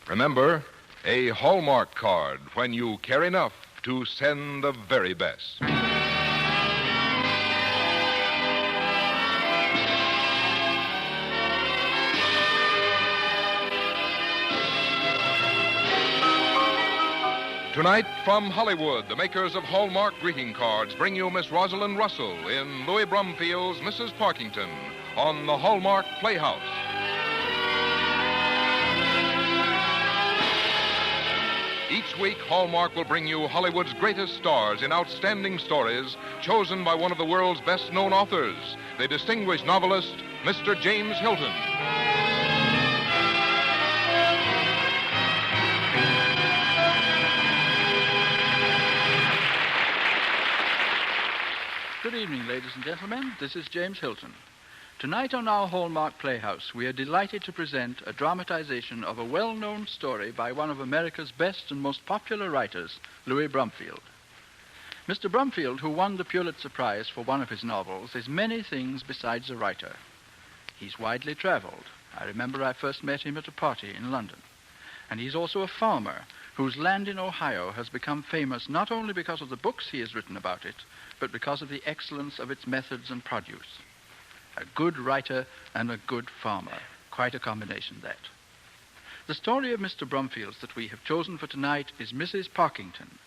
Remember, a Hallmark card when you care enough to send the very best. Tonight, from Hollywood, the makers of Hallmark greeting cards bring you Miss Rosalind Russell in Louis Brumfield's Mrs. Parkinson on the Hallmark Playhouse. Each week, Hallmark will bring you Hollywood's greatest stars in outstanding stories chosen by one of the world's best-known authors, the distinguished novelist, Mr. James Hilton. Good evening, ladies and gentlemen. This is James Hilton. Tonight on our Hallmark Playhouse, we are delighted to present a dramatization of a well-known story by one of America's best and most popular writers, Louis Brumfield. Mr. Brumfield, who won the Pulitzer Prize for one of his novels, is many things besides a writer. He's widely traveled. I remember I first met him at a party in London. And he's also a farmer whose land in Ohio has become famous not only because of the books he has written about it, but because of the excellence of its methods and produce. A good writer and a good farmer. Quite a combination, that. The story of Mr. Brumfield's that we have chosen for tonight is Mrs. Parkinson,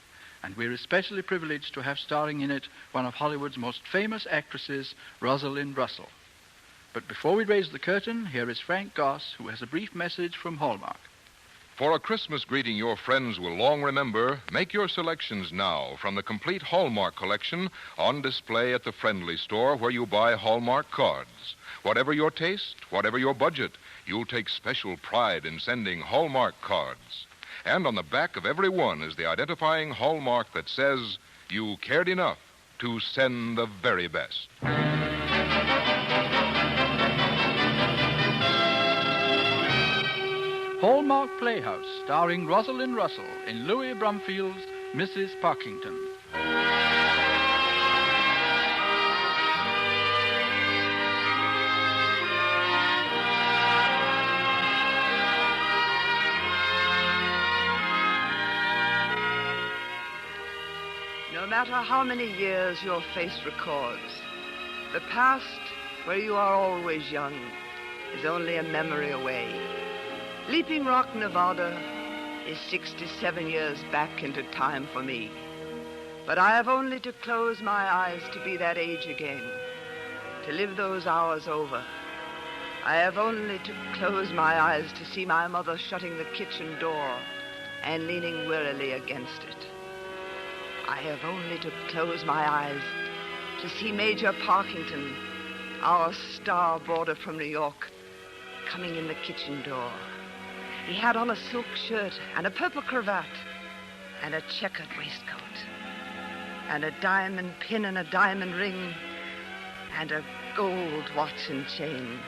and we're especially privileged to have starring in it one of Hollywood's most famous actresses, Rosalind Russell. But before we raise the curtain, here is Frank Goss, who has a brief message from Hallmark. For a Christmas greeting your friends will long remember, make your selections now from the complete Hallmark collection on display at the Friendly Store where you buy Hallmark cards. Whatever your taste, whatever your budget, you'll take special pride in sending Hallmark cards. And on the back of every one is the identifying hallmark that says you cared enough to send the very best. Hallmark Playhouse, starring Rosalind Russell in Louis Brumfield's Mrs. Parkinson. No matter how many years your face records, the past, where you are always young, is only a memory away. Leaping Rock, Nevada is 67 years back into time for me. But I have only to close my eyes to be that age again, to live those hours over. I have only to close my eyes to see my mother shutting the kitchen door and leaning wearily against it. I have only to close my eyes to see Major Parkinson, our star boarder from New York, coming in the kitchen door. He had on a silk shirt and a purple cravat and a checkered waistcoat and a diamond pin and a diamond ring and a gold watch and chain.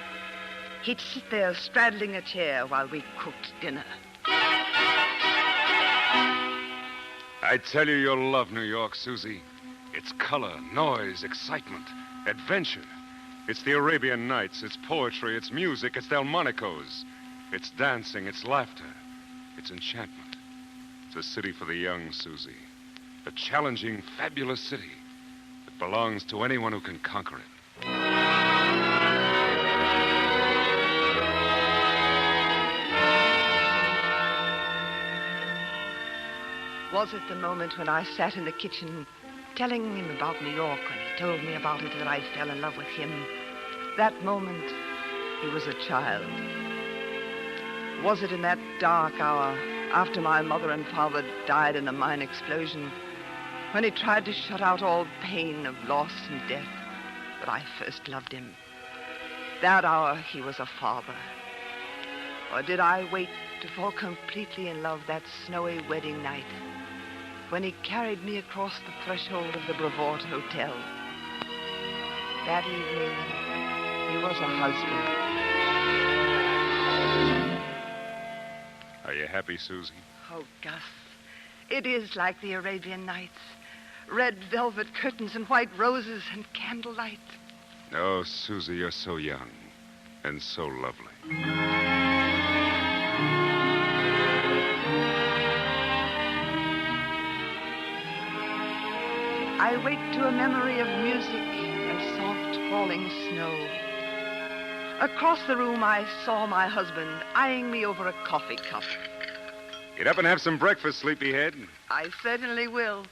He'd sit there straddling a chair while we cooked dinner. I tell you, you'll love New York, Susie. It's color, noise, excitement, adventure. It's the Arabian Nights, it's poetry, it's music, it's Delmonico's. It's dancing, it's laughter, it's enchantment. It's a city for the young, Susie. A challenging, fabulous city that belongs to anyone who can conquer it. Was it the moment when I sat in the kitchen telling him about New York when he told me about it that I fell in love with him? That moment, he was a child. Was it in that dark hour, after my mother and father died in a mine explosion, when he tried to shut out all pain of loss and death, that I first loved him? That hour, he was a father. Or did I wait to fall completely in love that snowy wedding night, when he carried me across the threshold of the Brevoort Hotel? That evening, he was a husband. Are you happy, Susie? Oh, Gus, it is like the Arabian Nights. Red velvet curtains and white roses and candlelight. Oh, Susie, you're so young and so lovely. wake to a memory of music and soft falling snow. Across the room, I saw my husband eyeing me over a coffee cup. Get up and have some breakfast, sleepyhead. I certainly will.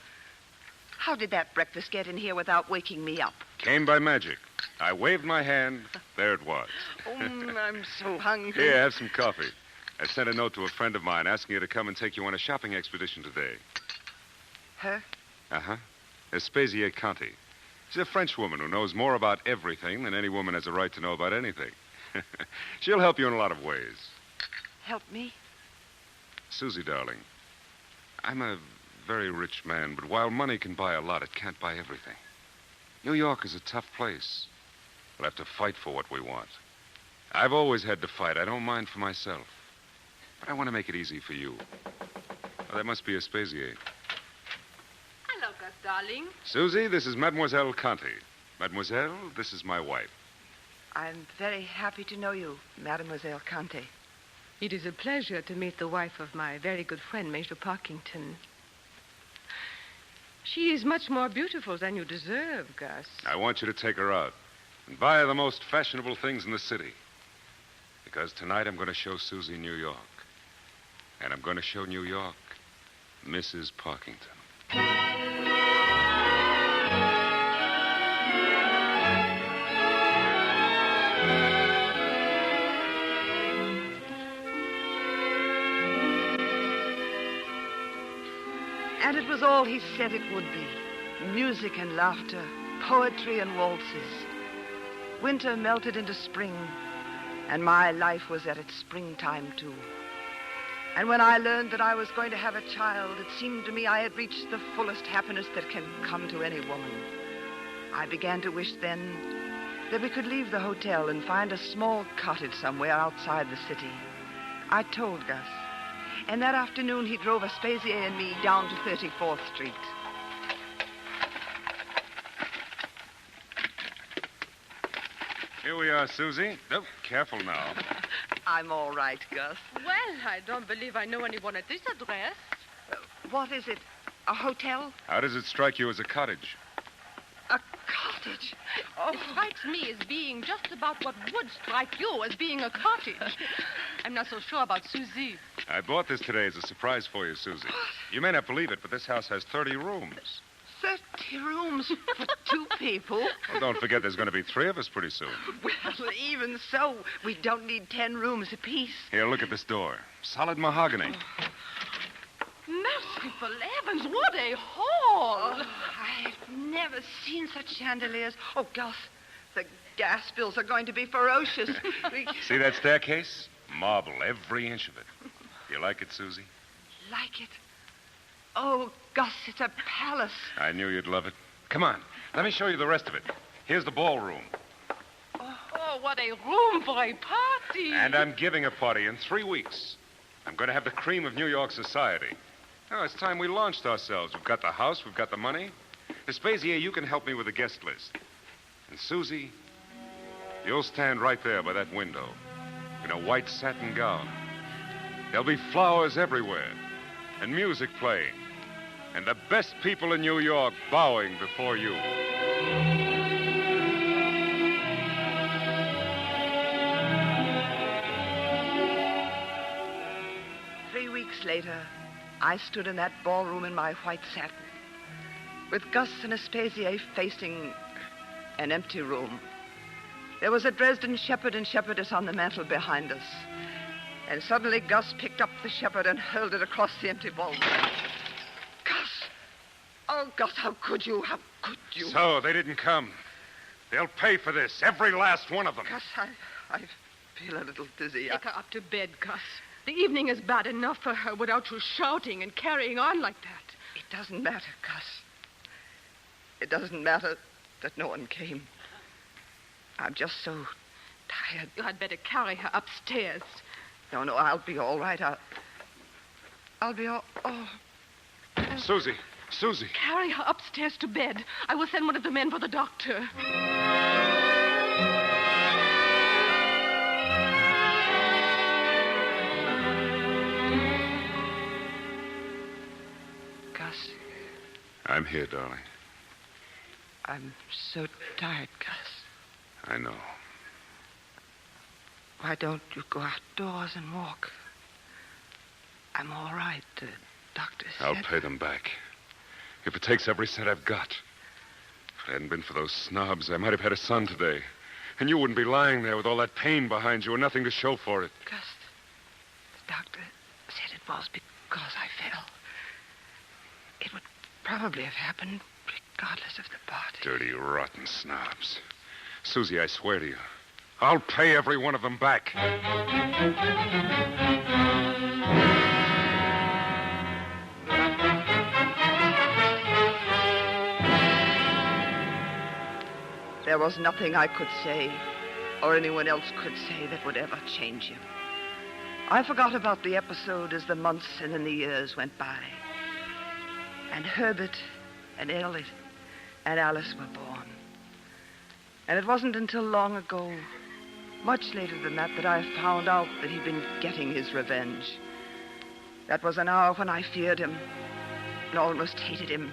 How did that breakfast get in here without waking me up? Came by magic. I waved my hand. There it was. I'm so hungry. Here, have some coffee. I sent a note to a friend of mine asking her to come and take you on a shopping expedition today. Her? Uh-huh. Aspasia Conti. She's a French woman who knows more about everything than any woman has a right to know about anything. She'll help you in a lot of ways. Help me? Susie, darling, I'm a very rich man, but while money can buy a lot, it can't buy everything. New York is a tough place. We'll have to fight for what we want. I've always had to fight. I don't mind for myself. But I want to make it easy for you. Oh, that must be Aspasia. Hello, Gus, darling. Susie, this is Mademoiselle Conti. Mademoiselle, this is my wife. I'm very happy to know you, Mademoiselle Conte. It is a pleasure to meet the wife of my very good friend, Major Parkinson. She is much more beautiful than you deserve, Gus. I want you to take her out and buy her the most fashionable things in the city. Because tonight I'm going to show Susie New York. And I'm going to show New York Mrs. Parkinson. And it was all he said it would be. Music and laughter, poetry and waltzes. Winter melted into spring, and my life was at its springtime, too. And when I learned that I was going to have a child, it seemed to me I had reached the fullest happiness that can come to any woman. I began to wish then that we could leave the hotel and find a small cottage somewhere outside the city. I told Gus. And that afternoon, he drove Aspasia and me down to 34th Street. Here we are, Susie. Oh, careful now. I'm all right, Gus. Well, I don't believe I know anyone at this address. What is it? A hotel? How does it strike you as a cottage? A cottage? It strikes me as being just about what would strike you as being a cottage. I'm not so sure about Susie. I bought this today as a surprise for you, Susie. You may not believe it, but this house has 30 rooms. 30 rooms for 2 people? Well, don't forget there's going to be 3 of us pretty soon. Well, even so, we don't need 10 rooms apiece. Here, look at this door. Solid mahogany. Merciful heavens, what a hall! I've never seen such chandeliers. Oh, Gus, the gas bills are going to be ferocious. See that staircase? Marble, every inch of it. You like it, Susie? Like it? Oh, Gus, it's a palace. I knew you'd love it. Come on, let me show you the rest of it. Here's the ballroom. Oh, what a room for a party! And I'm giving a party in 3 weeks. I'm going to have the cream of New York society. Oh, it's time we launched ourselves. We've got the house, we've got the money. Aspasia, you can help me with the guest list. And Susie, you'll stand right there by that window in a white satin gown. There'll be flowers everywhere and music playing and the best people in New York bowing before you. Weeks later, I stood in that ballroom in my white satin, with Gus and Aspasia facing an empty room. There was a Dresden shepherd and shepherdess on the mantel behind us. And suddenly Gus picked up the shepherd and hurled it across the empty ballroom. Gus! Oh, Gus, how could you? How could you? So, they didn't come. They'll pay for this, every last one of them. Gus, I feel a little dizzy. Take her up to bed, Gus. The evening is bad enough for her without you shouting and carrying on like that. It doesn't matter, Gus. It doesn't matter that no one came. I'm just so tired. You had better carry her upstairs. No, I'll be all right. I'll be all... Oh. Susie. Carry her upstairs to bed. I will send one of the men for the doctor. Gus. I'm here, darling. I'm so tired, Gus. I know. Why don't you go outdoors and walk? I'm all right, the doctor said. I'll pay them back. If it takes every cent I've got. If it hadn't been for those snobs, I might have had a son today. And you wouldn't be lying there with all that pain behind you and nothing to show for it. Gus, the doctor said it was because I fell. It would probably have happened regardless of the party. Dirty, rotten snobs. Susie, I swear to you, I'll pay every one of them back. There was nothing I could say, or anyone else could say, that would ever change him. I forgot about the episode as the months and then the years went by. And Herbert and Elliot and Alice were born. And it wasn't until long ago, much later than that, that I found out that he'd been getting his revenge. That was an hour when I feared him and almost hated him.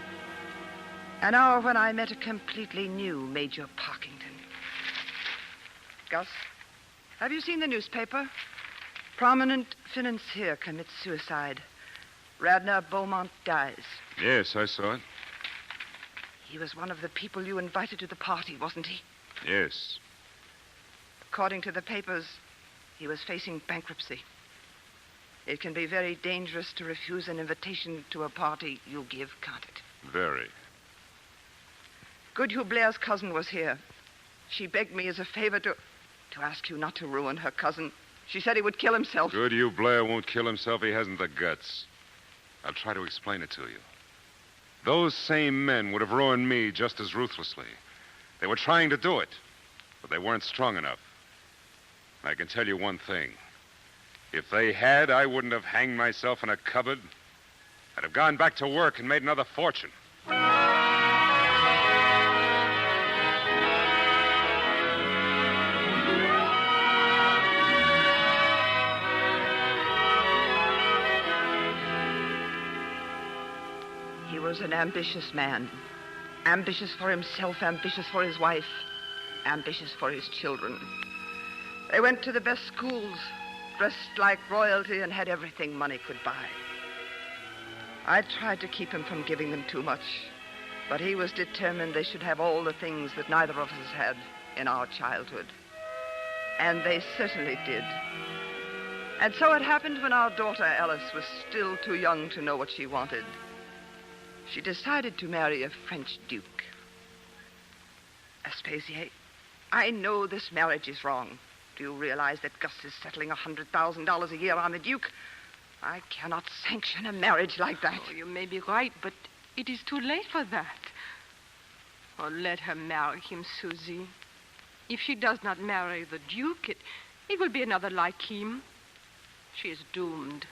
An hour when I met a completely new Major Parkinson. Gus, have you seen the newspaper? Prominent financier commits suicide. Radnor Beaumont dies. Yes, I saw it. He was one of the people you invited to the party, wasn't he? Yes. According to the papers, he was facing bankruptcy. It can be very dangerous to refuse an invitation to a party you give, can't it? Very. Goodhue Blair's cousin was here. She begged me as a favor to ask you not to ruin her cousin. She said he would kill himself. Goodhue Blair won't kill himself. He hasn't the guts. I'll try to explain it to you. Those same men would have ruined me just as ruthlessly. They were trying to do it, but they weren't strong enough. I can tell you one thing. If they had, I wouldn't have hanged myself in a cupboard. I'd have gone back to work and made another fortune. He was an ambitious man. Ambitious for himself, ambitious for his wife, ambitious for his children. They went to the best schools, dressed like royalty, and had everything money could buy. I tried to keep him from giving them too much, but he was determined they should have all the things that neither of us had in our childhood. And they certainly did. And so it happened when our daughter Alice was still too young to know what she wanted. She decided to marry a French duke. Aspasia, I know this marriage is wrong. Do you realize that Gus is settling $100,000 a year on the duke? I cannot sanction a marriage like that. Oh, you may be right, but it is too late for that. Oh, let her marry him, Susie. If she does not marry the duke, it will be another like him. She is doomed.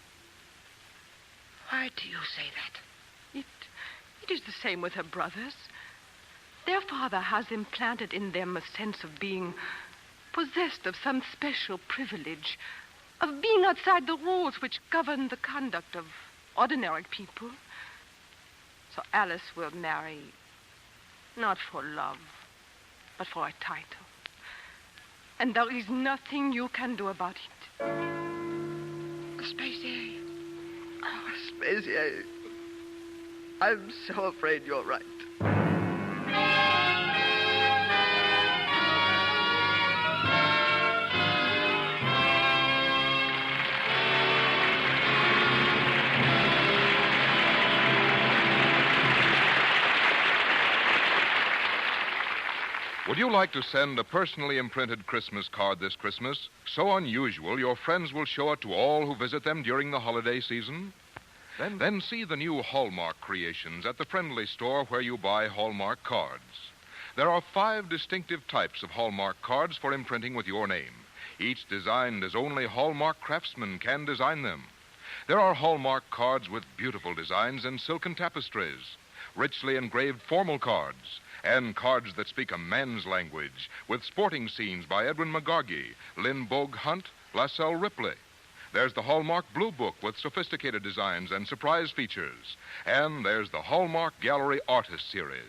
Why do you say that? It is the same with her brothers. Their father has implanted in them a sense of being possessed of some special privilege, of being outside the rules which govern the conduct of ordinary people. So Alice will marry not for love, but for a title. And there is nothing you can do about it. Aspasia. Oh, Aspasia. I'm so afraid you're right. Would you like to send a personally imprinted Christmas card this Christmas? So unusual, your friends will show it to all who visit them during the holiday season? Then see the new Hallmark creations at the friendly store where you buy Hallmark cards. There are 5 distinctive types of Hallmark cards for imprinting with your name, each designed as only Hallmark craftsmen can design them. There are Hallmark cards with beautiful designs and silken tapestries, richly engraved formal cards, and cards that speak a man's language with sporting scenes by Edwin McGargy, Lynn Bogue Hunt, Lascelles Ripley. There's the Hallmark Blue Book with sophisticated designs and surprise features. And there's the Hallmark Gallery Artist Series.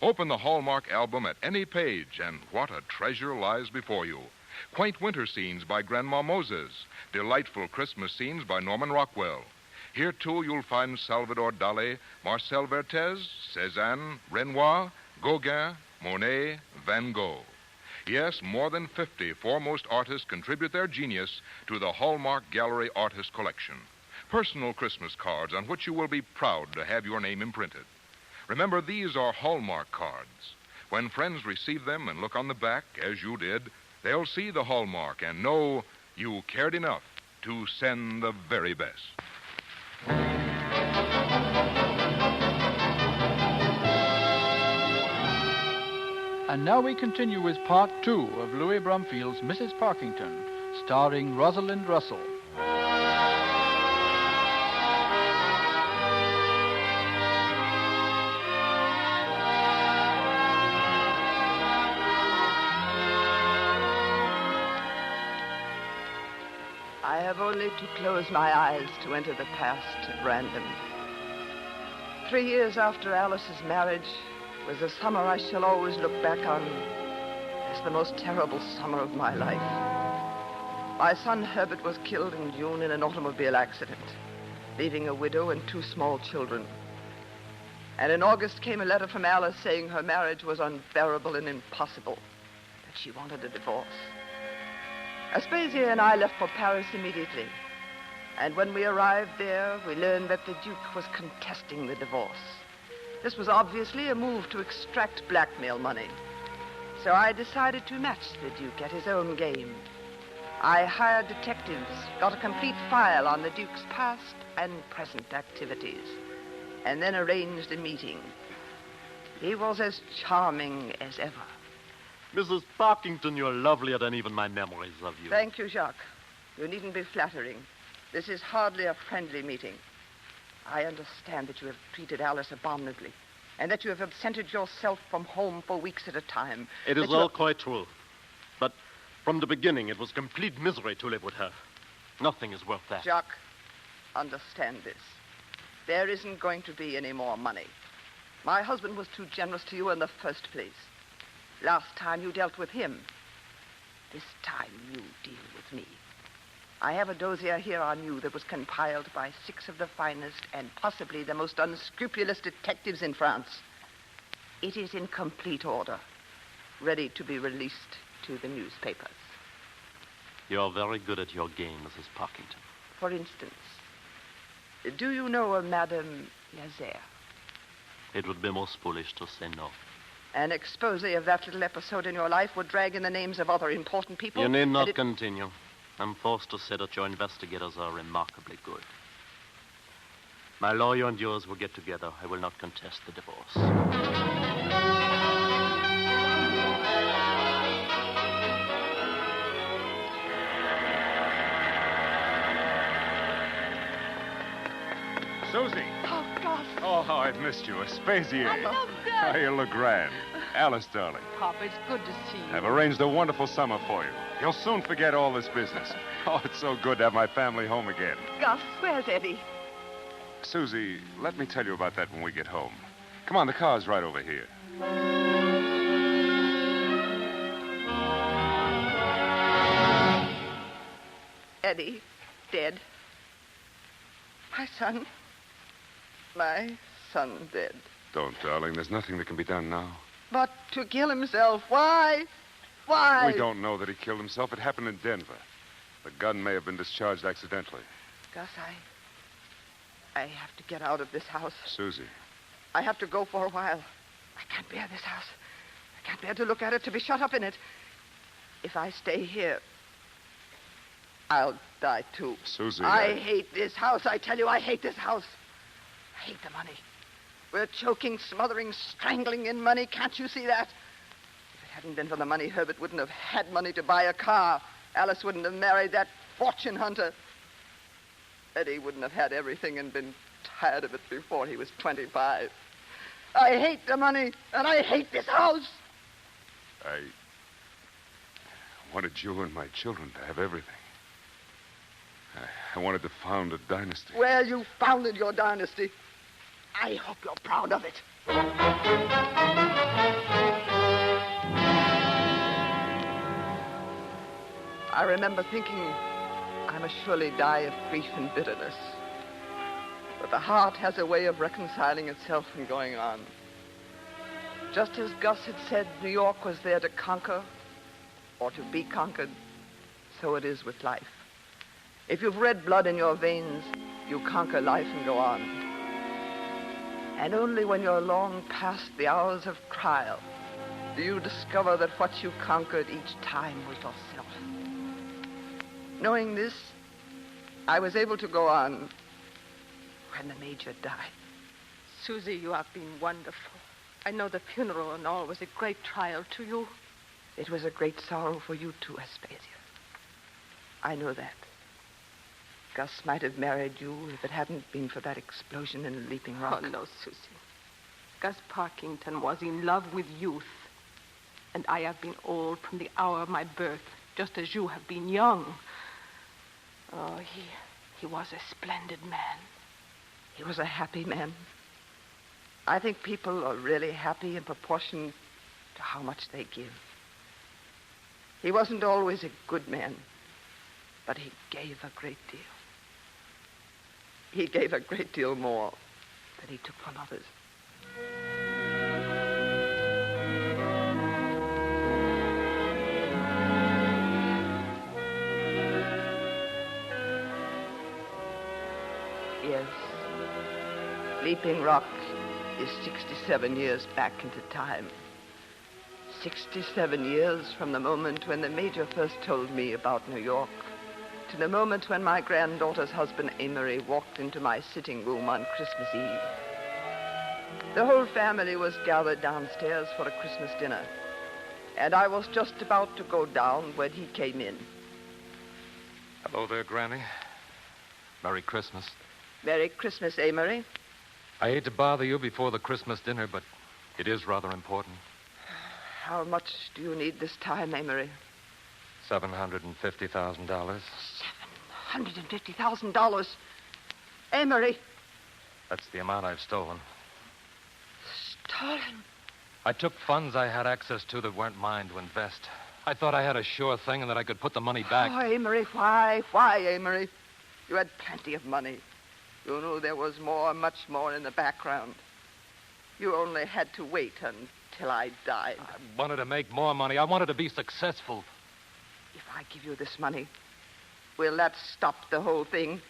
Open the Hallmark album at any page, and what a treasure lies before you. Quaint winter scenes by Grandma Moses. Delightful Christmas scenes by Norman Rockwell. Here, too, you'll find Salvador Dali, Marcel Vertez, Cézanne, Renoir, Gauguin, Monet, Van Gogh. Yes, more than 50 foremost artists contribute their genius to the Hallmark Gallery Artist Collection. Personal Christmas cards on which you will be proud to have your name imprinted. Remember, these are Hallmark cards. When friends receive them and look on the back, as you did, they'll see the Hallmark and know you cared enough to send the very best. And now we continue with part 2 of Louis Brumfield's Mrs. Parkington, starring Rosalind Russell. I have only to close my eyes to enter the past at random. 3 years after Alice's marriage was a summer I shall always look back on as the most terrible summer of my life. My son Herbert was killed in June in an automobile accident, leaving a widow and 2 small children. And in August came a letter from Alice saying her marriage was unbearable and impossible, that she wanted a divorce. Aspasia and I left for Paris immediately. And when we arrived there, we learned that the Duke was contesting the divorce. This was obviously a move to extract blackmail money. So I decided to match the Duke at his own game. I hired detectives, got a complete file on the Duke's past and present activities, and then arranged a meeting. He was as charming as ever. Mrs. Parkington, you're lovelier than even my memories of you. Thank you, Jacques. You needn't be flattering. This is hardly a friendly meeting. I understand that you have treated Alice abominably, and that you have absented yourself from home for weeks at a time. It is all quite true. But from the beginning, it was complete misery to live with her. Nothing is worth that. Jacques, understand this. There isn't going to be any more money. My husband was too generous to you in the first place. Last time you dealt with him. This time you deal with me. I have a dossier here on you that was compiled by 6 of the finest and possibly the most unscrupulous detectives in France. It is in complete order, ready to be released to the newspapers. You're very good at your game, Mrs. Parkington. For instance, do you know a Madame Lazare? It would be most foolish to say no. An expose of that little episode in your life would drag in the names of other important people. You need not continue. I'm forced to say that your investigators are remarkably good. My lawyer and yours will get together. I will not contest the divorce. Susie. Oh, Gus. Oh, how I've missed you. Aspasia. I love How that. you look grand. Alice, darling. Papa, it's good to see you. I've arranged a wonderful summer for you. You'll soon forget all this business. Oh, it's so good to have my family home again. Gus, where's Eddie? Susie, let me tell you about that when we get home. Come on, the car's right over here. Eddie, dead. My son dead. Don't, darling. There's nothing that can be done now. But to kill himself, why? Why? We don't know that he killed himself. It happened in Denver. The gun may have been discharged accidentally. Gus, I have to get out of this house. Susie. I have to go for a while. I can't bear this house. I can't bear to look at it, to be shut up in it. If I stay here, I'll die too. Susie. I hate this house. I tell you, I hate this house. I hate the money. We're choking, smothering, strangling in money. Can't you see that? If it hadn't been for the money, Herbert wouldn't have had money to buy a car. Alice wouldn't have married that fortune hunter. Eddie wouldn't have had everything and been tired of it before he was 25. I hate the money, and I hate this house. I wanted you and my children to have everything. I wanted to found a dynasty. Well, you founded your dynasty. I hope you're proud of it. I remember thinking I must surely die of grief and bitterness. But the heart has a way of reconciling itself and going on. Just as Gus had said New York was there to conquer or to be conquered, so it is with life. If you've red blood in your veins, you conquer life and go on. And only when you're long past the hours of trial do you discover that what you conquered each time was yourself. Knowing this, I was able to go on when the Major died. Susie, you have been wonderful. I know the funeral and all was a great trial to you. It was a great sorrow for you too, Aspasia. I know that. Gus might have married you if it hadn't been for that explosion in Leaping Rock. Oh, no, Susie. Gus Parkinson was in love with youth. And I have been old from the hour of my birth, just as you have been young. Oh, he was a splendid man. He was a happy man. I think people are really happy in proportion to how much they give. He wasn't always a good man, but he gave a great deal. He gave a great deal more than he took from others. Yes. Leaping Rock is 67 years back into time. 67 years from the moment when the Major first told me about New York to the moment when my granddaughter's husband, Amory, walked into my sitting room on Christmas Eve. The whole family was gathered downstairs for a Christmas dinner, and I was just about to go down when he came in. Hello there, Granny. Merry Christmas. Merry Christmas, Amory. I hate to bother you before the Christmas dinner, but it is rather important. How much do you need this time, Amory? $750,000. $750,000. Amory. That's the amount I've stolen. Stolen? I took funds I had access to that weren't mine to invest. I thought I had a sure thing and that I could put the money back. Oh, Amory, why? Why, Amory? You had plenty of money. You knew there was more, much more in the background. You only had to wait until I died. I wanted to make more money. I wanted to be successful. If I give you this money, will that stop the whole thing?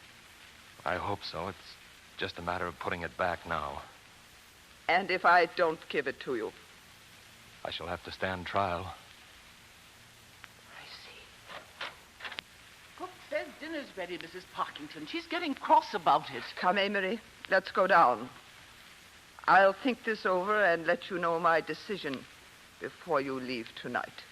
I hope so. It's just a matter of putting it back now. And if I don't give it to you? I shall have to stand trial. I see. Cook says dinner's ready, Mrs. Parkinson. She's getting cross about it. Come, Amory, let's go down. I'll think this over and let you know my decision before you leave tonight.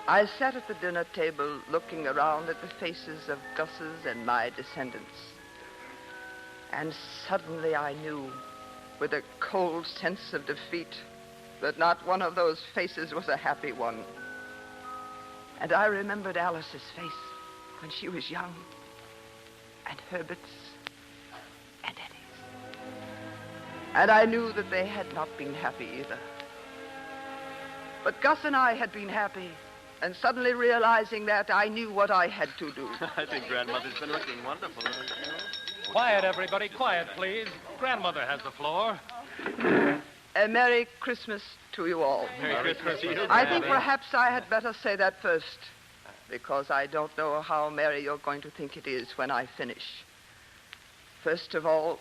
I sat at the dinner table looking around at the faces of Gus's and my descendants. And suddenly I knew, with a cold sense of defeat, that not one of those faces was a happy one. And I remembered Alice's face when she was young, and Herbert's, and Eddie's. And I knew that they had not been happy either. But Gus and I had been happy, and suddenly realizing that, I knew what I had to do. I think Grandmother's been looking wonderful. Quiet, everybody. Quiet, please. Grandmother has the floor. A Merry Christmas to you all. Merry Christmas to you. I think perhaps I had better say that first, because I don't know how merry you're going to think it is when I finish. First of all,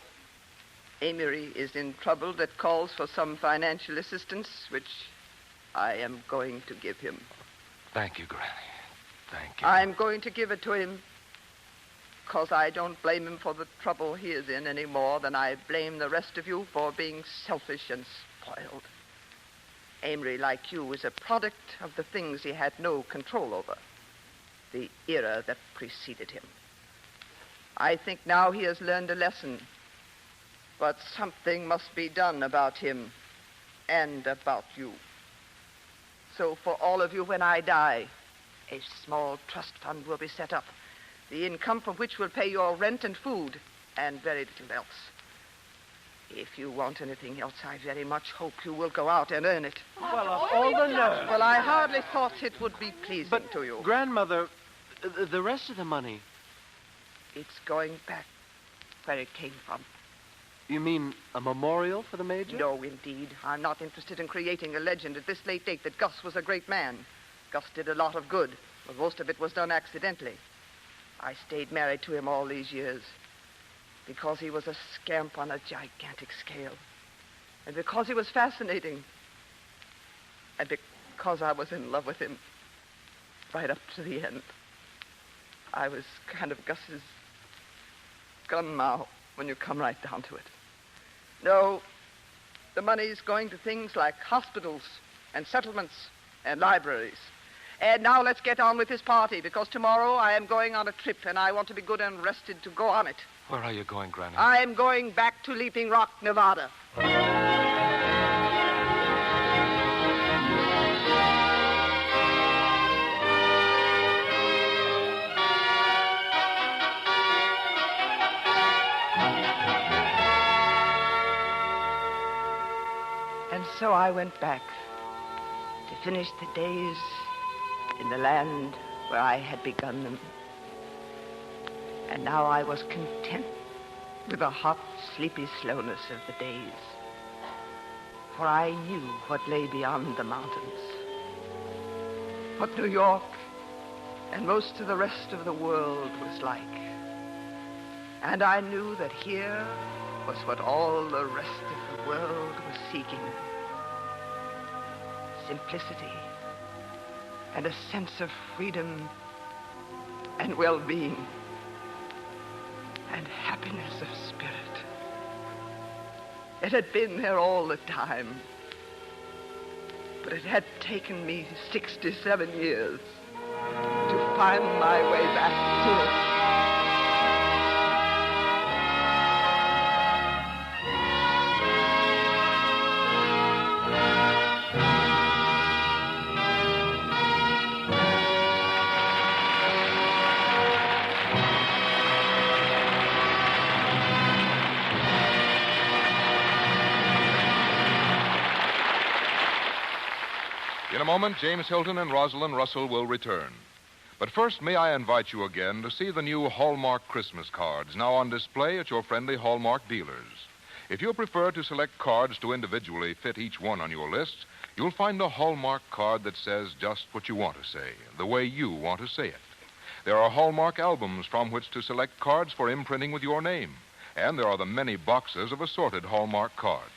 Amory is in trouble that calls for some financial assistance, which I am going to give him. Thank you, Granny. Thank you. I'm going to give it to him because I don't blame him for the trouble he is in any more than I blame the rest of you for being selfish and spoiled. Amory, like you, is a product of the things he had no control over, the era that preceded him. I think now he has learned a lesson, but something must be done about him and about you. So for all of you, when I die, a small trust fund will be set up the income from which will pay your rent and food, and very little else. If you want anything else, I very much hope you will go out and earn it. Well, of all the nerve. Well, I hardly thought it would be pleasing to you. Grandmother, the rest of the money. It's going back where it came from. You mean a memorial for the Major? No, indeed. I'm not interested in creating a legend at this late date that Gus was a great man. Gus did a lot of good, but most of it was done accidentally. I stayed married to him all these years because he was a scamp on a gigantic scale, and because he was fascinating, and because I was in love with him right up to the end. I was kind of Gus's gunmow when you come right down to it. No, the money's going to things like hospitals and settlements and libraries. And now let's get on with this party, because tomorrow I am going on a trip, and I want to be good and rested to go on it. Where are you going, Granny? I am going back to Leaping Rock, Nevada. And so I went back to finish the days in the land where I had begun them. And now I was content with the hot, sleepy slowness of the days, for I knew what lay beyond the mountains, what New York and most of the rest of the world was like. And I knew that here was what all the rest of the world was seeking: simplicity and a sense of freedom and well-being and happiness of spirit. It had been there all the time, but it had taken me 67 years to find my way back to it. In a moment, James Hilton and Rosalind Russell will return. But first, may I invite you again to see the new Hallmark Christmas cards now on display at your friendly Hallmark dealers. If you prefer to select cards to individually fit each one on your list, you'll find a Hallmark card that says just what you want to say, the way you want to say it. There are Hallmark albums from which to select cards for imprinting with your name. And there are the many boxes of assorted Hallmark cards.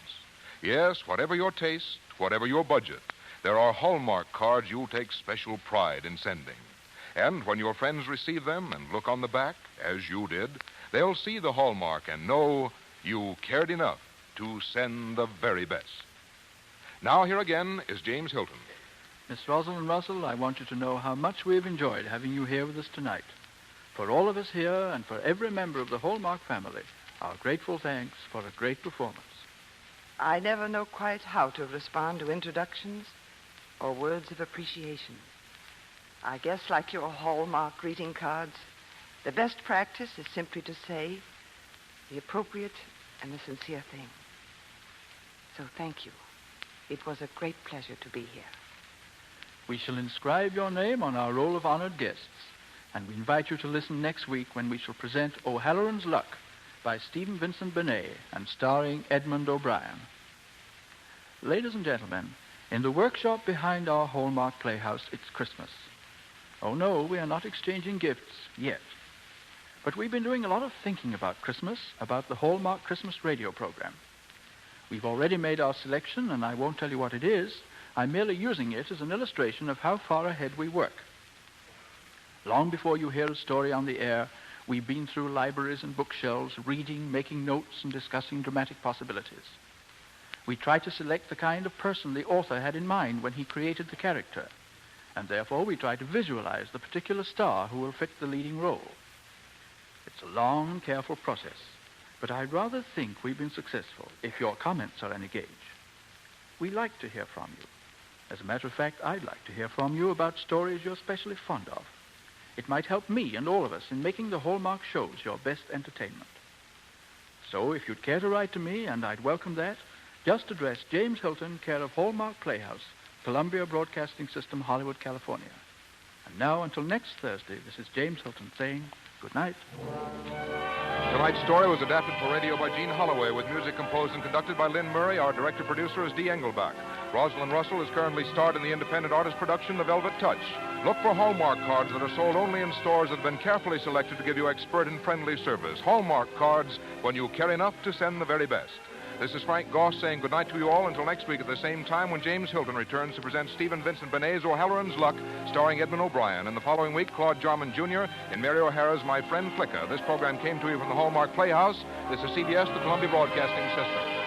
Yes, whatever your taste, whatever your budget, there are Hallmark cards you'll take special pride in sending. And when your friends receive them and look on the back, as you did, they'll see the Hallmark and know you cared enough to send the very best. Now, here again is James Hilton. Miss Rosalind Russell, I want you to know how much we've enjoyed having you here with us tonight. For all of us here and for every member of the Hallmark family, our grateful thanks for a great performance. I never know quite how to respond to introductions or words of appreciation. I guess, like your Hallmark greeting cards, the best practice is simply to say the appropriate and the sincere thing. So thank you. It was a great pleasure to be here. We shall inscribe your name on our roll of honored guests, and we invite you to listen next week when we shall present O'Halloran's Luck by Stephen Vincent Benet and starring Edmund O'Brien. Ladies and gentlemen, in the workshop behind our Hallmark Playhouse, it's Christmas. Oh, no, we are not exchanging gifts yet. But we've been doing a lot of thinking about Christmas, about the Hallmark Christmas radio program. We've already made our selection, and I won't tell you what it is. I'm merely using it as an illustration of how far ahead we work. Long before you hear a story on the air, we've been through libraries and bookshelves, reading, making notes, and discussing dramatic possibilities. We try to select the kind of person the author had in mind when he created the character, and therefore we try to visualize the particular star who will fit the leading role. It's a long and careful process, but I'd rather think we've been successful if your comments are any gauge. We like to hear from you. As a matter of fact, I'd like to hear from you about stories you're especially fond of. It might help me and all of us in making the Hallmark shows your best entertainment. So if you'd care to write to me, and I'd welcome that, just address James Hilton, care of Hallmark Playhouse, Columbia Broadcasting System, Hollywood, California. And now, until next Thursday, this is James Hilton saying good night. Tonight's story was adapted for radio by Gene Holloway, with music composed and conducted by Lynn Murray. Our director-producer is Dee Engelbach. Rosalind Russell is currently starred in the independent artist production, The Velvet Touch. Look for Hallmark cards that are sold only in stores that have been carefully selected to give you expert and friendly service. Hallmark cards, when you care enough to send the very best. This is Frank Goss saying goodnight to you all until next week at the same time when James Hilton returns to present Stephen Vincent Benet's O'Halloran's Luck, starring Edmund O'Brien. And the following week, Claude Jarman Jr. in Mary O'Hara's My Friend Flicka. This program came to you from the Hallmark Playhouse. This is CBS, the Columbia Broadcasting System.